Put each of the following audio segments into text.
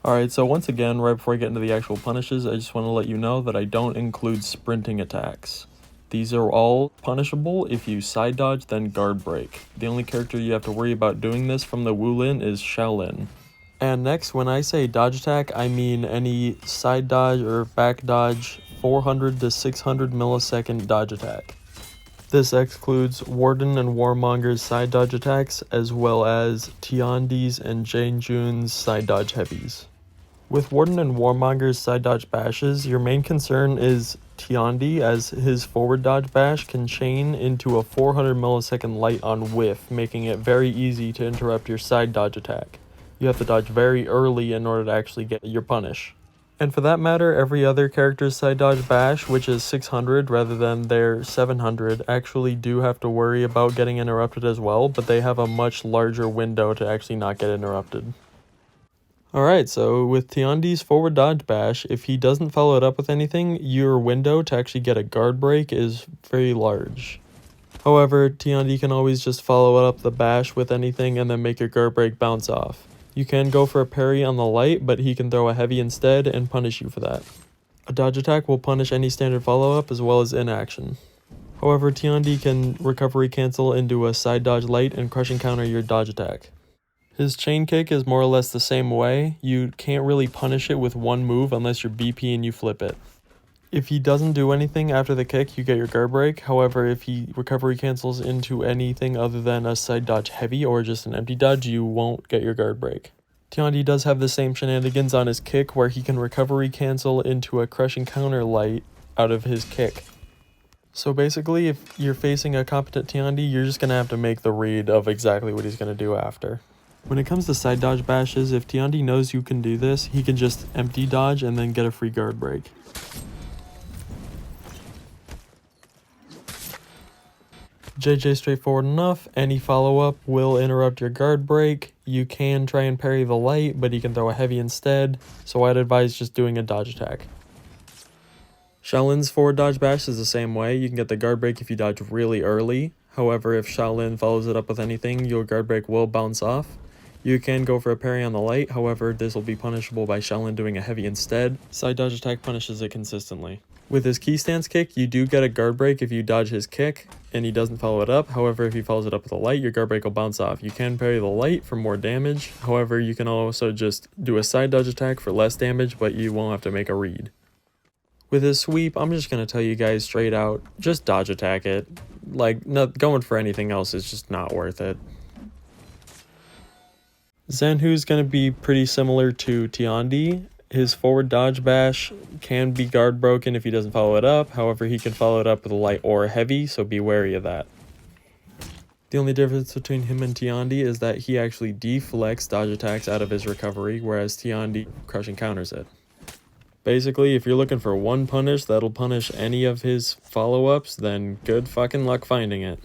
Alright, so once again, right before I get into the actual punishes, I just want to let you know that I don't include sprinting attacks. These are all punishable if you side dodge, then guard break. The only character you have to worry about doing this from the Wu Lin is Xiaolin. And next, when I say dodge attack, I mean any side dodge or back dodge 400 to 600 millisecond dodge attack. This excludes Warden and Warmonger's side dodge attacks, as well as Tiandi's and Jane Jun's side dodge heavies. With Warden and Warmonger's side dodge bashes, your main concern is Tiandi, as his forward dodge bash can chain into a 400 millisecond light on whiff, making it very easy to interrupt your side dodge attack. You have to dodge very early in order to actually get your punish. And for that matter, every other character's side dodge bash, which is 600 rather than their 700, actually do have to worry about getting interrupted as well, but they have a much larger window to actually not get interrupted. Alright, so with Tiandi's forward dodge bash, if he doesn't follow it up with anything, your window to actually get a guard break is very large. However, Tiandi can always just follow up the bash with anything and then make your guard break bounce off. You can go for a parry on the light, but he can throw a heavy instead and punish you for that. A dodge attack will punish any standard follow-up as well as inaction. However, Tiandi can recovery cancel into a side dodge light and crushing counter your dodge attack. His chain kick is more or less the same way. You can't really punish it with one move unless you're BP and you flip it. If he doesn't do anything after the kick, you get your guard break. However, if he recovery cancels into anything other than a side dodge heavy or just an empty dodge, you won't get your guard break. Tiandi does have the same shenanigans on his kick where he can recovery cancel into a crushing counter light out of his kick. So basically, if you're facing a competent Tiandi, you're just going to have to make the read of exactly what he's going to do after. When it comes to side dodge bashes, if Tiandi knows you can do this, he can just empty dodge and then get a free guard break. JJ straightforward enough. Any follow-up will interrupt your guard break. You can try and parry the light, but he can throw a heavy instead, so I'd advise just doing a dodge attack. Xiaolin's forward dodge bash is the same way. You can get the guard break if you dodge really early. However, if Xiaolin follows it up with anything, your guard break will bounce off. You can go for a parry on the light, however, this will be punishable by Xiaolin doing a heavy instead. Side dodge attack punishes it consistently. With his key stance kick, you do get a guard break if you dodge his kick, and he doesn't follow it up. However, if he follows it up with a light, your guard break will bounce off. You can parry the light for more damage. However, you can also just do a side dodge attack for less damage, but you won't have to make a read. With his sweep, I'm just going to tell you guys straight out, just dodge attack it. Like, not going for anything else is just not worth it. Zanhu's going to be pretty similar to Tiandi. His forward dodge bash can be guard broken if he doesn't follow it up. However, he can follow it up with a light or a heavy, so be wary of that. The only difference between him and Tiandi is that he actually deflects dodge attacks out of his recovery, whereas Tiandi crushing counters it. Basically, if you're looking for one punish that'll punish any of his follow-ups, then good fucking luck finding it.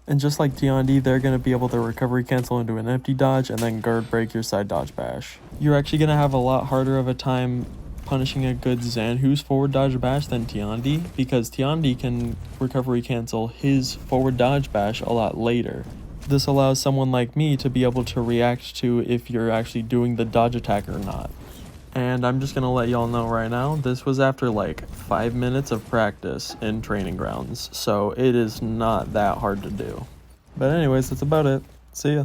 And just like Tiandi, they're going to be able to recovery cancel into an empty dodge and then guard break your side dodge bash. You're actually going to have a lot harder of a time punishing a good Zanhu's forward dodge bash than Tiandi, because Tiandi can recovery cancel his forward dodge bash a lot later. This allows someone like me to be able to react to if you're actually doing the dodge attack or not. And I'm just going to let y'all know right now, this was after like 5 minutes of practice in training grounds, so it is not that hard to do. But anyways, that's about it. See ya.